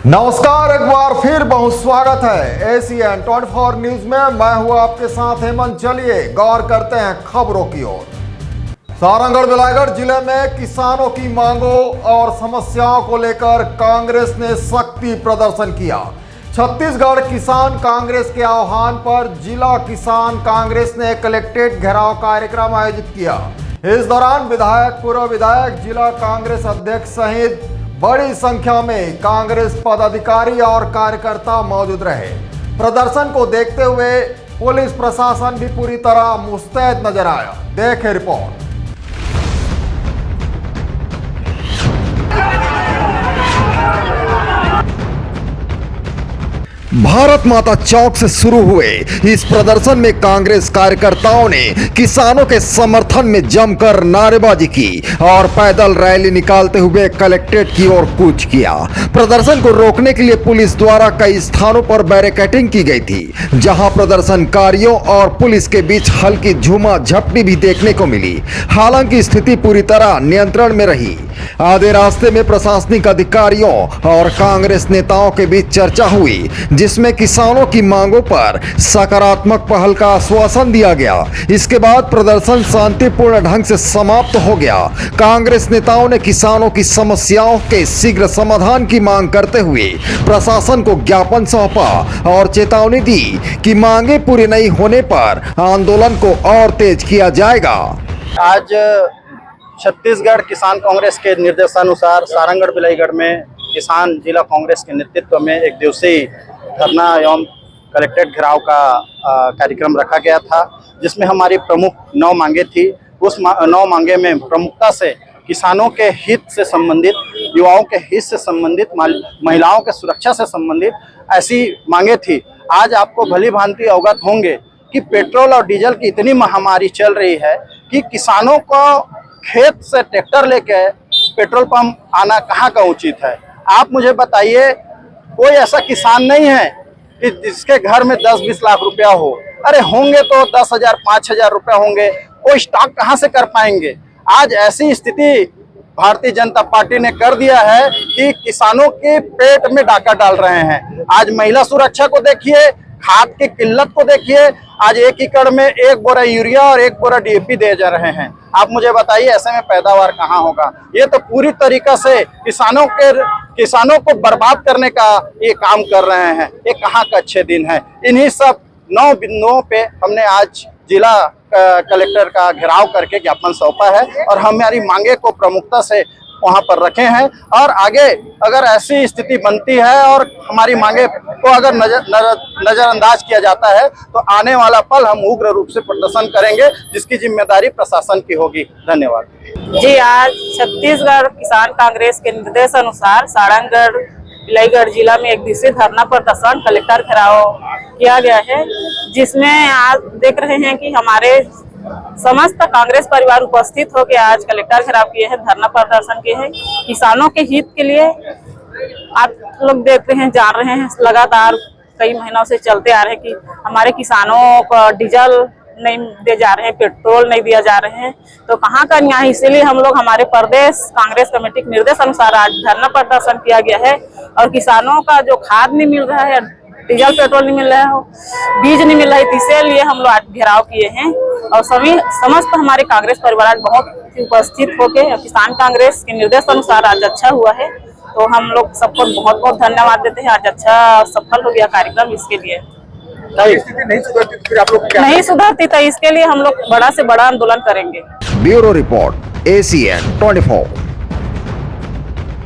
नमस्कार, एक बार फिर बहुत स्वागत है ACN 24 न्यूज में। मैं हूं आपके साथ हेमंत। चलिए गौर करते हैं खबरों की ओर। सारंगढ़ बिलाईगढ़ जिले में किसानों की मांगों और समस्याओं को लेकर कांग्रेस ने शक्ति प्रदर्शन किया। छत्तीसगढ़ किसान कांग्रेस के आह्वान पर जिला किसान कांग्रेस ने कलेक्ट्रेट घेराव कार्यक्रम आयोजित किया। इस दौरान विधायक, पूर्व विधायक, जिला कांग्रेस अध्यक्ष सहित बड़ी संख्या में कांग्रेस पदाधिकारी और कार्यकर्ता मौजूद रहे। प्रदर्शन को देखते हुए पुलिस प्रशासन भी पूरी तरह मुस्तैद नजर आया। देखें रिपोर्ट। भारत माता चौक से शुरू हुए इस प्रदर्शन में कांग्रेस कार्यकर्ताओं ने किसानों के समर्थन में जमकर नारेबाजी की और पैदल रैली निकालते हुए कलेक्ट्रेट की ओर कूच किया। प्रदर्शन को रोकने के लिए पुलिस द्वारा कई स्थानों पर बैरिकेडिंग की गई थी, जहां प्रदर्शनकारियों और पुलिस के बीच हल्की झूमा-झपटी भी देखने को मिली। हालांकि स्थिति पूरी तरह नियंत्रण में रही। आधे रास्ते में प्रशासनिक अधिकारियों और कांग्रेस नेताओं के बीच चर्चा हुई, जिसमें किसानों की मांगों पर सकारात्मक पहल का आश्वासन दिया गया। इसके बाद प्रदर्शन शांतिपूर्ण ढंग से समाप्त हो गया। कांग्रेस नेताओं ने किसानों की समस्याओं के शीघ्र समाधान की मांग करते हुए प्रशासन को ज्ञापन सौंपा और चेतावनी दी कि मांगे पूरी नहीं होने पर आंदोलन को और तेज किया जाएगा। आज छत्तीसगढ़ किसान कांग्रेस के निर्देशानुसार सारंगढ़ बिलाईगढ़ में किसान जिला कांग्रेस के नेतृत्व में एक दिवसीय धरना एवं कलेक्ट्रेट घेराव का कार्यक्रम रखा गया था, जिसमें हमारी प्रमुख 9 मांगे थी। उस 9 मांगे में प्रमुखता से किसानों के हित से संबंधित, युवाओं के हित से संबंधित, महिलाओं के सुरक्षा से संबंधित ऐसी मांगे थी। आज आपको भली भांति अवगत होंगे कि पेट्रोल और डीजल की इतनी महामारी चल रही है कि किसानों को खेत से ट्रैक्टर लेके पेट्रोल पंप आना कहाँ का उचित है। आप मुझे बताइए, कोई ऐसा किसान नहीं है कि जिसके घर में 10-20 लाख रुपया हो। अरे होंगे तो 10,000 5,000 रुपया होंगे, वो स्टॉक कहाँ से कर पाएंगे। आज ऐसी स्थिति भारतीय जनता पार्टी ने कर दिया है कि किसानों के पेट में डाका डाल रहे हैं। आज महिला सुरक्षा को देखिए, खाद की किल्लत को देखिए। आज 1 एकड़ में 1 बोरा यूरिया और 1 बोरा DAP दे जा रहे हैं। आप मुझे बताइए, ऐसे में पैदावार कहाँ होगा। ये तो पूरी तरीका से किसानों को बर्बाद करने का ये काम कर रहे हैं। ये कहाँ का अच्छे दिन है। इन्हीं सब 9 बिंदुओं पे हमने आज जिला कलेक्टर का घेराव करके ज्ञापन सौंपा है और हमारी मांगे को प्रमुखता से वहां पर रखे हैं। और आगे अगर ऐसी स्थिति बनती है और हमारी मांगे को अगर नजरअंदाज किया जाता है तो आने वाला पल हम उग्र रूप से प्रदर्शन करेंगे, जिसकी जिम्मेदारी प्रशासन की होगी। धन्यवाद जी। आज छत्तीसगढ़ किसान कांग्रेस के निर्देश अनुसार सारंगढ़ बिलाईगढ़ जिला में एक दिवसीय धरना प्रदर्शन कलेक्टर घेराव किया गया है, जिसमें आज देख रहे हैं कि हमारे समस्त कांग्रेस परिवार उपस्थित होकर आज कलेक्टर घेराव किए हैं, धरना प्रदर्शन किए हैं किसानों के हित के लिए। आप लोग देख रहे हैं, जान रहे हैं, लगातार कई महीनों से चलते आ रहे हैं कि हमारे किसानों को डीजल नहीं दे जा रहे हैं, पेट्रोल नहीं दिया जा रहे हैं, तो कहाँ का न्याय। इसीलिए हम लोग हमारे प्रदेश कांग्रेस कमेटी के निर्देश अनुसार आज धरना प्रदर्शन किया गया है। और किसानों का जो खाद नहीं मिल रहा है, डीजल पेट्रोल नहीं मिल रहा है, बीज नहीं मिल रहा है, इसीलिए हम लोग आज घेराव किए हैं। और समस्त हमारे कांग्रेस परिवार आज बहुत उपस्थित होके किसान कांग्रेस के निर्देश अनुसार आज अच्छा हुआ है, तो हम लोग सबको बहुत बहुत धन्यवाद देते हैं। आज अच्छा सफल हो गया कार्यक्रम। इसके लिए स्थिति नहीं सुधरती तो फिर आप लोग क्या नहीं सुधरती तो इसके लिए हम लोग बड़ा से बड़ा आंदोलन करेंगे। Bureau report ACN 24।